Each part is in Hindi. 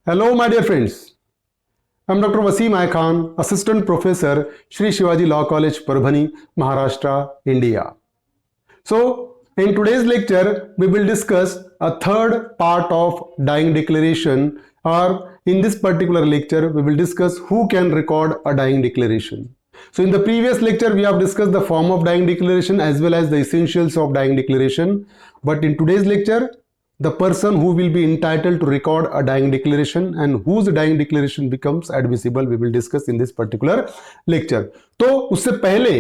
Hello, my dear friends. I'm Dr. Wasim I Khan, Assistant Professor, Shri Shivaji Law College, Parbhani, Maharashtra, India. So, in today's lecture, we will discuss a third part of dying declaration, or in this particular lecture, we will discuss who can record a dying declaration. So, in the previous lecture, we have discussed the form of dying declaration as well as the essentials of dying declaration. But in today's lecture, the person who will be entitled to record a dying declaration and whose dying declaration becomes admissible, we will discuss in this particular lecture. तो उससे पहले,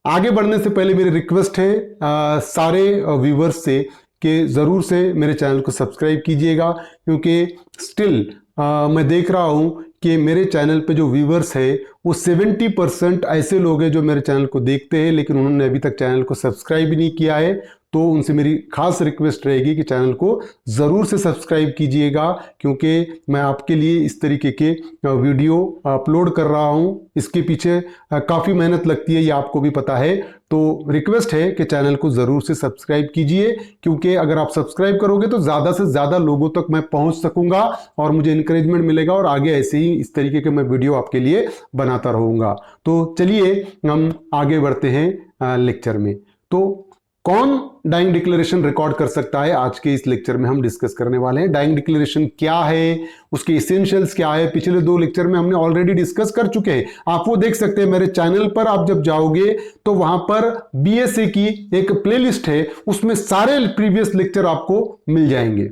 आगे बढ़ने से पहले मेरी रिक्वेस्ट है सारे व्यूवर्स से कि ज़रूर से मेरे चैनल को सब्सक्राइब कीजिएगा, क्योंकि स्टिल मैं देख रहा हूं कि मेरे चैनल पे जो व्यूवर्स है वो 70% ऐसे लोग हैं जो मेरे चैनल को देखते हैं लेकिन उन्होंने अभी तक चैनल को सब्सक्राइब भी नहीं किया है। तो उनसे मेरी खास रिक्वेस्ट रहेगी कि चैनल को ज़रूर से सब्सक्राइब कीजिएगा, क्योंकि मैं आपके लिए इस तरीके के वीडियो अपलोड कर रहा हूं। इसके पीछे काफ़ी मेहनत लगती है, ये आपको भी पता है। तो रिक्वेस्ट है कि चैनल को ज़रूर से सब्सक्राइब कीजिए, क्योंकि अगर आप सब्सक्राइब करोगे तो ज़्यादा से ज़्यादा लोगों तक मैं पहुंच सकूंगा और मुझे इंकरेजमेंट मिलेगा और आगे ऐसे ही इस तरीके के मैं वीडियो आपके लिए बनाता रहूँगा। तो चलिए हम आगे बढ़ते हैं लेक्चर में। तो कौन डाइंग डिक्लेरेशन रिकॉर्ड कर सकता है, आज के इस लेक्चर में हम डिस्कस करने वाले हैं। डाइंग डिक्लेरेशन क्या है, उसके एसेंशियल्स क्या है, पिछले 2 लेक्चर में हमने ऑलरेडी डिस्कस कर चुके हैं। आप वो देख सकते हैं मेरे चैनल पर। आप जब जाओगे तो वहां पर बीएसए की एक प्लेलिस्ट है, उसमें सारे प्रीवियस लेक्चर आपको मिल जाएंगे।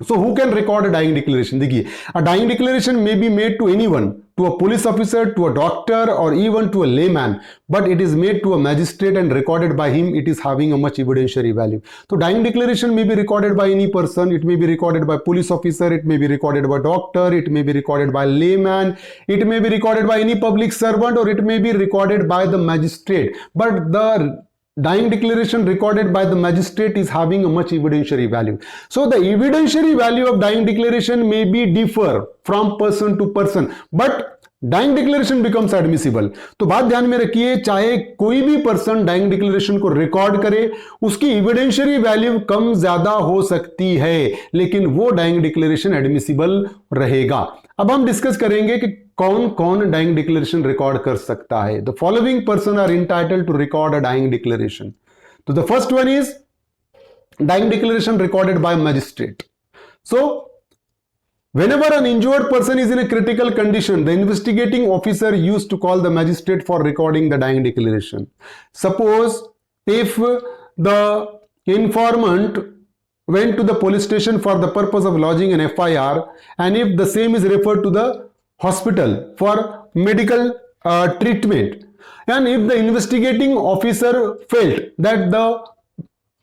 So who can record a dying declaration? देखिए, a dying declaration may be made to anyone, to a police officer, to a doctor, or even to a layman, but it is made to a magistrate and recorded by him. It is having a much evidentiary value. So dying declaration may be recorded by any person. It may be recorded by police officer. It may be recorded by doctor. It may be recorded by layman. It may be recorded by any public servant, or it may be recorded by the magistrate. But the dying declaration recorded by the magistrate is having a much evidentiary value. So the evidentiary value of dying declaration may be differ from person to person, but dying declaration becomes admissible. तो बात ध्यान में रखिए, चाहे कोई भी पर्सन डाइंग डिक्लेरेशन को रिकॉर्ड करे, उसकी एविडेंशियरी वैल्यू कम ज्यादा हो सकती है, लेकिन वो डाइंग डिक्लेरेशन एडमिसिबल रहेगा। अब हम डिस्कस करेंगे कि कौन कौन डाइंग डिक्लेरेशन रिकॉर्ड कर सकता है। The following person are entitled to record a dying declaration. तो the first one is dying declaration recorded by magistrate. So whenever an injured person is in a critical condition, the investigating officer used to call the magistrate for recording the dying declaration. Suppose if the informant went to the police station for the purpose of lodging an FIR, and if the same is referred to the hospital for medical treatment, and if the investigating officer felt that the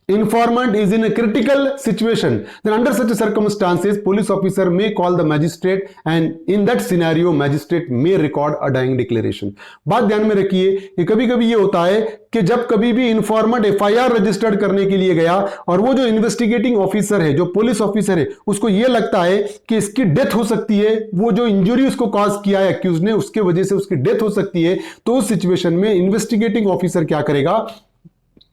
informant is in a critical situation, then under such circumstances police officer may call the magistrate, and in that scenario magistrate may record a dying declaration. बात ध्यान में रखिए कि कभी कभी ये होता है कि जब कभी भी इंफॉर्मेंट एफआईआर रजिस्टर्ड करने के लिए गया और वो जो इन्वेस्टिगेटिंग ऑफिसर है, जो पुलिस ऑफिसर है, उसको ये लगता है कि इसकी डेथ हो सकती है, वो जो इंजरी उसको कॉज किया है एक्यूज ने, उसके वजह से उसकी डेथ हो सकती है, तो उस सिचुएशन में इन्वेस्टिगेटिंग ऑफिसर क्या करेगा,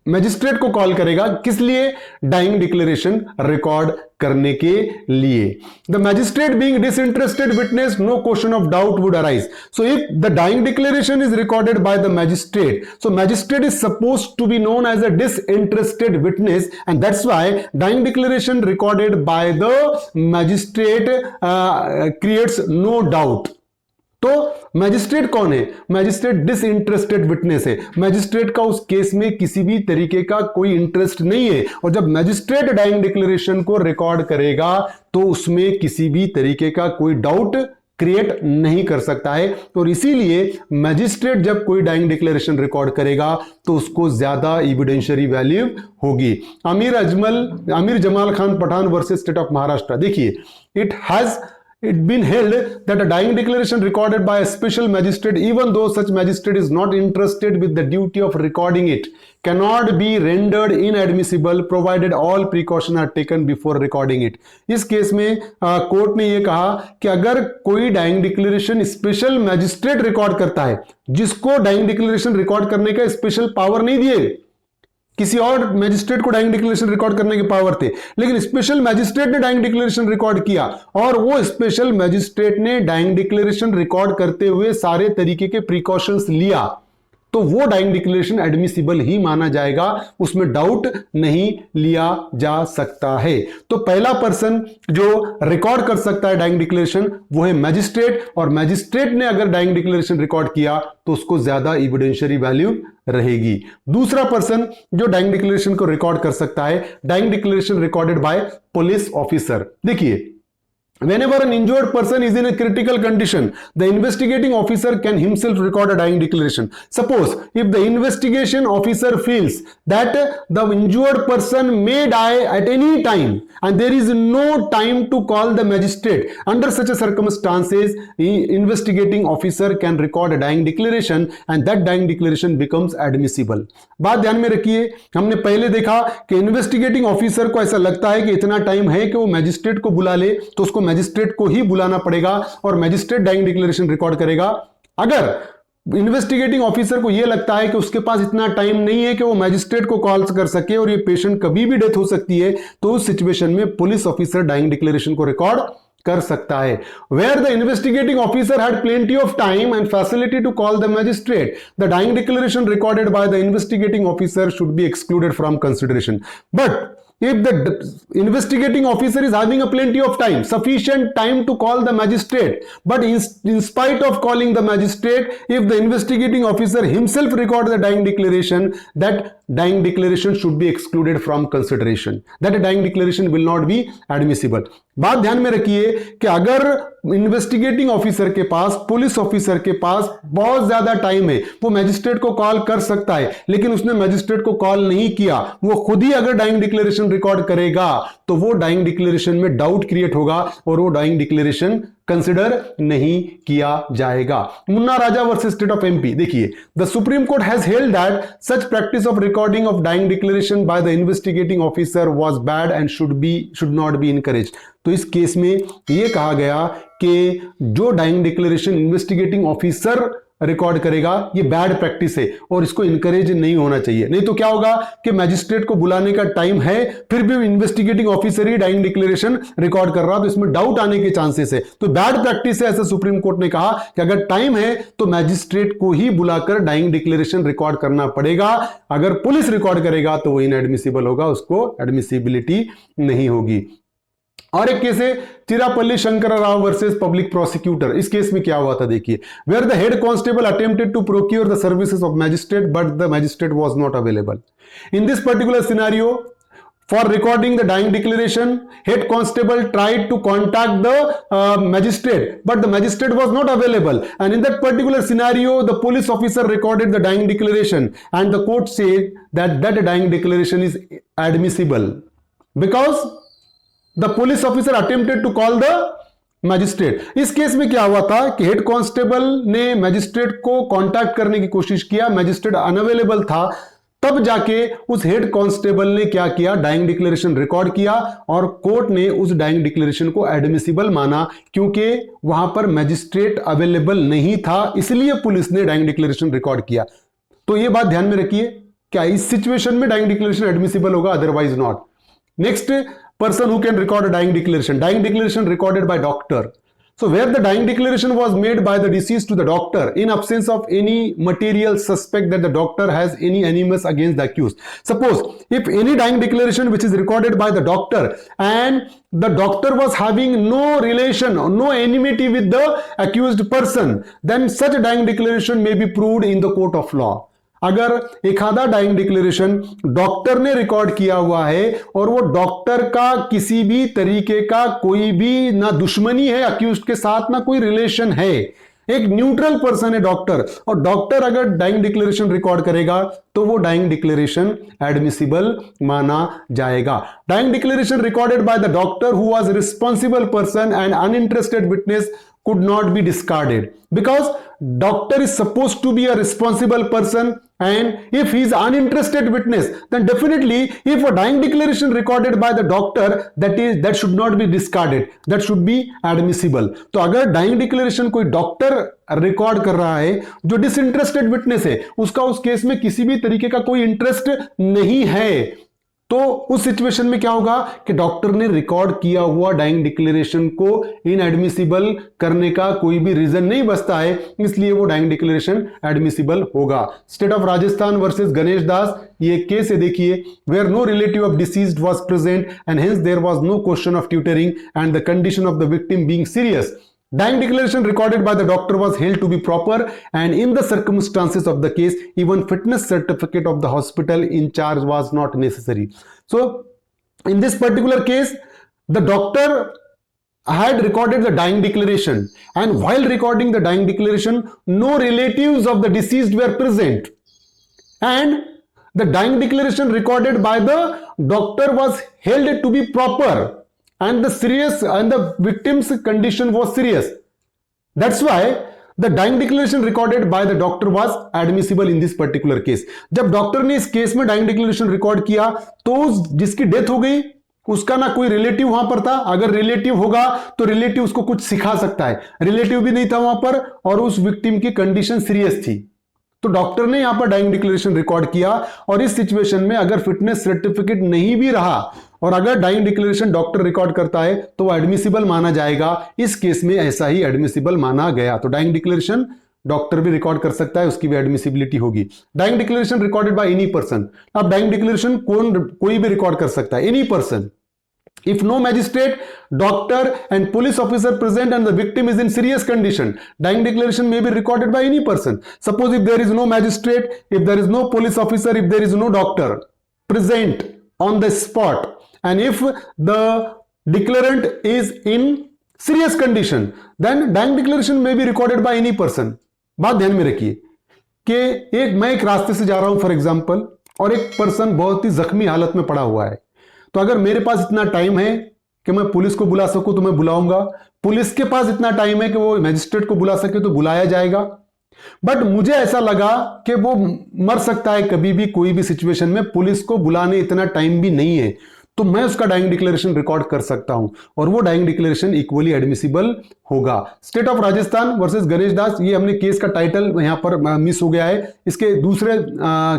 मैजिस्ट्रेट को कॉल करेगा। किस लिए? डाइंग डिक्लेरेशन रिकॉर्ड करने के लिए। The magistrate being disinterested witness, no question of doubt would arise. So if the dying declaration is recorded by the magistrate, so magistrate is supposed to be known as a disinterested witness, and that's why dying declaration recorded by the magistrate creates no doubt. तो मैजिस्ट्रेट कौन है? मैजिस्ट्रेट डिसइंटरेस्टेड विटनेस है। मैजिस्ट्रेट का उस केस में किसी भी तरीके का कोई इंटरेस्ट नहीं है, और जब मैजिस्ट्रेट डाइंग डिक्लेरेशन को रिकॉर्ड करेगा तो उसमें किसी भी तरीके का कोई डाउट क्रिएट नहीं कर सकता है। और इसीलिए मैजिस्ट्रेट जब कोई डाइंग डिक्लेरेशन रिकॉर्ड करेगा तो उसको ज्यादा एविडेंशियरी वैल्यू होगी। Amir Jamal Khan Pathan versus state of Maharashtra, देखिए, it been held that a dying declaration recorded by a special magistrate, even though such magistrate is not interested with the duty of recording it, cannot be rendered inadmissible provided all precautions are taken before recording it. इस केस में कोर्ट ने यह कहा कि अगर कोई dying declaration special magistrate record करता है, जिसको डाइंग डिक्लेरेशन रिकॉर्ड करने का स्पेशल पावर नहीं दिए, किसी और मैजिस्ट्रेट को डाइंग डिक्लेरेशन रिकॉर्ड करने के पावर थे, लेकिन स्पेशल मैजिस्ट्रेट ने डाइंग डिक्लेरेशन रिकॉर्ड किया और वो स्पेशल मैजिस्ट्रेट ने डाइंग डिक्लेरेशन रिकॉर्ड करते हुए सारे तरीके के प्रिकॉशंस लिया, तो वो डाइंग डिक्लेरेशन एडमिसिबल ही माना जाएगा, उसमें डाउट नहीं लिया जा सकता है। तो पहला पर्सन जो रिकॉर्ड कर सकता है डाइंग डिक्लेरेशन वो है मैजिस्ट्रेट, और मैजिस्ट्रेट ने अगर डाइंग डिक्लेरेशन रिकॉर्ड किया तो उसको ज्यादा एविडेंशियरी वैल्यू रहेगी। दूसरा पर्सन जो डाइंग डिक्लेरेशन को रिकॉर्ड कर सकता है, dying declaration recorded by police officer. देखिए, whenever an injured person is in a critical condition, the investigating officer can himself record a dying declaration. Suppose if the investigation officer feels that the injured person may die at any time and there is no time to call the magistrate, under such a circumstances investigating officer can record a dying declaration and that dying declaration becomes admissible. बात ध्यान में रखिए, हमने पहले देखा कि इन्वेस्टिगेटिंग ऑफिसर को ऐसा लगता है कि इतना टाइम है कि वो मैजिस्ट्रेट को बुला ले, तो उसको मैजिस्ट्रेट को ही बुलाना पड़ेगा और मैजिस्ट्रेट डाइंग डिक्लेरेशन रिकॉर्ड करेगा। अगर इन्वेस्टिगेटिंग ऑफिसर को यह लगता है कि उसके पास इतना टाइम नहीं है कि वो मैजिस्ट्रेट को कॉल कर सके और ये पेशेंट कभी भी डेथ हो सकती है, तो उस सिचुएशन में पुलिस ऑफिसर डाइंग डिक्लेरेशन को रिकॉर्ड कर सकता है। Where the investigating officer had plenty of time and facility to call the magistrate, the dying declaration recorded by the investigating officer should be excluded from consideration. But if the investigating officer is having a plenty of time, sufficient time to call the magistrate, but in spite of calling the magistrate, if the investigating officer himself record the dying declaration, that dying declaration should be excluded from consideration. That dying declaration will not be admissible. बात ध्यान में रखिए कि अगर इन्वेस्टिगेटिंग ऑफिसर के पास, पुलिस ऑफिसर के पास बहुत ज्यादा टाइम है, वो मैजिस्ट्रेट को कॉल कर सकता है, लेकिन उसने मैजिस्ट्रेट को कॉल नहीं किया, वो खुद ही अगर डाइंग डिक्लेरेशन रिकॉर्ड करेगा तो वो डाइंग डिक्लेरेशन में डाउट क्रिएट होगा और वो डाइंग डिक्लेरेशन कंसिडर नहीं किया जाएगा। Munna Raja versus state of MP, देखिए, the supreme court has held that such practice of recording of dying declaration by the investigating officer was bad and should not be encouraged. तो इस केस में यह कहा गया कि जो dying declaration investigating officer record करेगा ये बैड प्रैक्टिस है और इसको इनकरेज नहीं होना चाहिए। नहीं तो क्या होगा कि मैजिस्ट्रेट को बुलाने का टाइम है, फिर भी इन्वेस्टिगेटिंग ऑफिसर ही डाइंग डिक्लेरेशन रिकॉर्ड कर रहा, तो इसमें डाउट आने के चांसेस है, तो बैड प्रैक्टिस है। ऐसा सुप्रीम कोर्ट ने कहा कि अगर टाइम है तो मैजिस्ट्रेट को ही बुलाकर डाइंग डिक्लेरेशन रिकॉर्ड करना पड़ेगा। अगर पुलिस रिकॉर्ड करेगा तो वो इनएडमिसिबल होगा, उसको एडमिसिबिलिटी नहीं होगी। और एक केस है Chirapalli Shankar Rao versus public prosecutor. इस केस में क्या हुआ था, देखिए, where the head constable attempted to procure the services of magistrate but the magistrate was not available. In this particular scenario, for recording the dying declaration, head constable tried to contact the magistrate, but the magistrate was not available, and in that particular scenario the police officer recorded the dying declaration and the court said that that dying declaration is admissible because the police officer attempted to call the magistrate. इस केस में क्या हुआ था कि हेड कांस्टेबल ने मैजिस्ट्रेट को कांटेक्ट करने की कोशिश किया, मैजिस्ट्रेट अनअवेलेबल था, तब जाके उस हेड कांस्टेबल ने क्या किया, डाइंग डिक्लेरेशन रिकॉर्ड किया और कोर्ट ने उस डाइंग डिक्लेरेशन को एडमिसिबल माना, क्योंकि वहां पर मैजिस्ट्रेट अवेलेबल नहीं था, इसलिए पुलिस ने डाइंग डिक्लेरेशन रिकॉर्ड किया। तो यह बात ध्यान में रखिए, क्या इस सिचुएशन में डाइंग डिक्लेरेशन एडमिसिबल होगा, otherwise not. Next person who can record a dying declaration recorded by doctor. So where the dying declaration was made by the deceased to the doctor in absence of any material suspect that the doctor has any animus against the accused. Suppose if any dying declaration which is recorded by the doctor and the doctor was having no relation or no enmity with the accused person, then such a dying declaration may be proved in the court of law. अगर एक आधा डाइंग डिक्लेरेशन डॉक्टर ने रिकॉर्ड किया हुआ है और वो डॉक्टर का किसी भी तरीके का कोई भी ना दुश्मनी है अक्यूज्ड के साथ, ना कोई रिलेशन है, एक न्यूट्रल पर्सन है डॉक्टर, और डॉक्टर अगर डाइंग डिक्लेरेशन रिकॉर्ड करेगा तो वो डाइंग डिक्लेरेशन एडमिसिबल माना जाएगा। Dying declaration recorded by the doctor who was responsible person and uninterested witness could not be discarded because doctor is supposed to be a responsible person, and if he is uninterested witness, then definitely if a dying declaration recorded by the doctor, that should not be discarded, that should be admissible. तो अगर dying declaration कोई डॉक्टर रिकॉर्ड कर रहा है जो डिसइंटरेस्टेड विटनेस है, उसका उस केस में किसी भी तरीके का कोई इंटरेस्ट नहीं है, तो उस सिचुएशन में क्या होगा कि डॉक्टर ने रिकॉर्ड किया हुआ डाइंग डिक्लेरेशन को इनएडमिसिबल करने का कोई भी रीजन नहीं बचता है, इसलिए वो डाइंग डिक्लेरेशन एडमिसिबल होगा। State of Rajasthan versus Ganesh Das, ये केस है, देखिए, where no relative of deceased was present and hence there was no question of tutoring and the condition of the victim being serious. Dying declaration recorded by the doctor was held to be proper, and in the circumstances of the case, even fitness certificate of the hospital in charge was not necessary. So, in this particular case, the doctor had recorded the dying declaration, and while recording the dying declaration, no relatives of the deceased were present, and the dying declaration recorded by the doctor was held to be proper. And the victim's condition was serious. That's why the dying declaration recorded by the doctor was admissible in this particular case. जब डॉक्टर ने इस केस में dying declaration रिकॉर्ड किया तो जिसकी डेथ हो गई उसका ना कोई रिलेटिव वहां पर था, अगर रिलेटिव होगा तो रिलेटिव उसको कुछ सिखा सकता है, रिलेटिव भी नहीं था वहां पर और उस विक्टिम की कंडीशन सीरियस थी, तो डॉक्टर ने यहां पर डाइंग डिक्लेरेशन रिकॉर्ड किया। और इस सिचुएशन में अगर फिटनेस सर्टिफिकेट नहीं भी रहा और अगर डाइंग डिक्लेरेशन डॉक्टर रिकॉर्ड करता है तो वो एडमिसिबल माना जाएगा। इस केस में ऐसा ही एडमिसिबल माना गया। तो डाइंग डिक्लेरेशन डॉक्टर भी रिकॉर्ड कर सकता है, उसकी भी एडमिसिबिलिटी होगी। Dying declaration recorded by any person, अब डाइंग डिक्लेरेशन कोई भी रिकॉर्ड कर सकता है, any person. If no magistrate, doctor and police officer present and the victim is in serious condition, dying declaration may be recorded by any person. Suppose if there is no magistrate, if there is no police officer, if there is no doctor present on the spot, and if the declarant is in serious condition, then dying declaration may be recorded by any person. बात ध्यान में रखिए कि मैं एक रास्ते से जा रहा हूं फॉर एग्जाम्पल, और एक पर्सन बहुत ही जख्मी हालत में पड़ा हुआ है, तो अगर मेरे पास इतना टाइम है कि मैं पुलिस को बुला सकूं तो मैं बुलाऊंगा, पुलिस के पास इतना टाइम है कि वो मैजिस्ट्रेट को बुला सके तो बुलाया जाएगा। बट मुझे ऐसा लगा कि वो मर सकता है कभी भी कोई भी सिचुएशन में, पुलिस को बुलाने इतना टाइम भी नहीं है, तो मैं उसका डाइंग डिक्लेरेशन रिकॉर्ड कर सकता हूं और वो डाइंग डिक्लेरेशन इक्वली एडमिसिबल होगा। State of Rajasthan versus Ganesh Das, ये हमने केस का टाइटल यहां पर मिस हो गया है, इसके दूसरे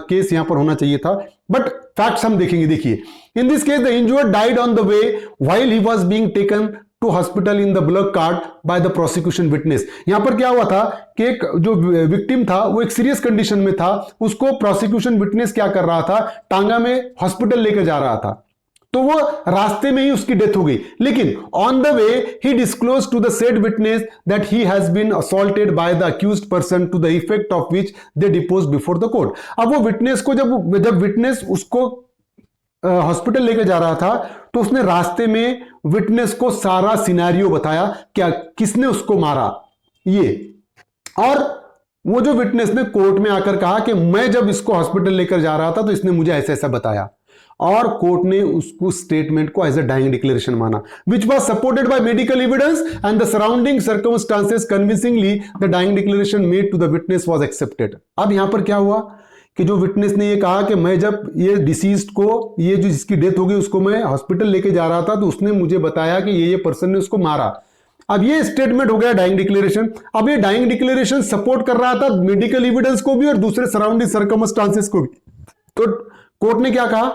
केस यहां पर होना चाहिए था, बट फैक्ट्स हम देखेंगे। देखिए, in this case the injured died on the way while he was being taken to hospital in the bullock cart by the prosecution witness. यहां पर क्या हुआ था कि एक जो विक्टिम था वो एक सीरियस कंडीशन में था, उसको प्रोसिक्यूशन विटनेस क्या कर रहा था, टांगा में हॉस्पिटल लेकर जा रहा था, तो वो रास्ते में ही उसकी डेथ हो गई। लेकिन on the way he disclose to the said witness that he has been assaulted by the accused person to the effect of which they depose before the court. अब वो विटनेस को जब विटनेस उसको हॉस्पिटल लेकर जा रहा था तो उसने रास्ते में विटनेस को सारा सिनेरियो बताया, क्या किसने उसको मारा ये, और वो जो विटनेस ने कोर्ट में आकर कहा कि मैं जब इसको हॉस्पिटल लेकर जा रहा था तो इसने मुझे ऐसा ऐसा बताया, और कोर्ट ने उसको स्टेटमेंट को एज अ डाइंग डिक्लेरेशन माना, which was supported by medical evidence and the surrounding circumstances convincingly the dying declaration made to the witness was accepted. अब यहां पर क्या हुआ कि जो विटनेस ने ये कहा कि मैं जब ये डिसीज्ड को, ये जो जिसकी डेथ हो गई उसको मैं हॉस्पिटल लेके जा रहा था तो उसने मुझे बताया कि ये पर्सन ने उसको मारा। अब ये स्टेटमेंट हो गया डाइंग डिक्लेरेशन। अब ये डाइंग डिक्लेरेशन सपोर्ट कर रहा था मेडिकल एविडेंस को भी और दूसरे सराउंडिंग सर्कमस्टांसेस को भी। तो कोर्ट ने क्या कहा,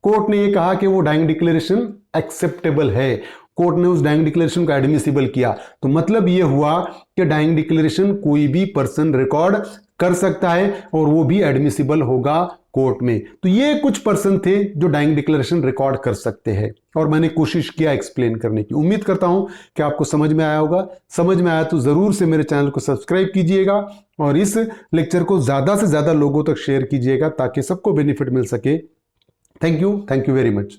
कोर्ट ने ये कहा कि वो डाइंग डिक्लेरेशन एक्सेप्टेबल है, कोर्ट ने उस डाइंग डिक्लेरेशन को एडमिसिबल किया। तो मतलब ये हुआ कि डाइंग डिक्लेरेशन कोई भी पर्सन रिकॉर्ड कर सकता है और वो भी एडमिसिबल होगा कोर्ट में। तो ये कुछ पर्सन थे जो डाइंग डिक्लेरेशन रिकॉर्ड कर सकते हैं और मैंने कोशिश किया एक्सप्लेन करने की। उम्मीद करता हूं कि आपको समझ में आया होगा। समझ में आया तो जरूर से मेरे चैनल को सब्सक्राइब कीजिएगा और इस लेक्चर को ज्यादा से ज्यादा लोगों तक शेयर कीजिएगा ताकि सबको बेनिफिट मिल सके। Thank you very much.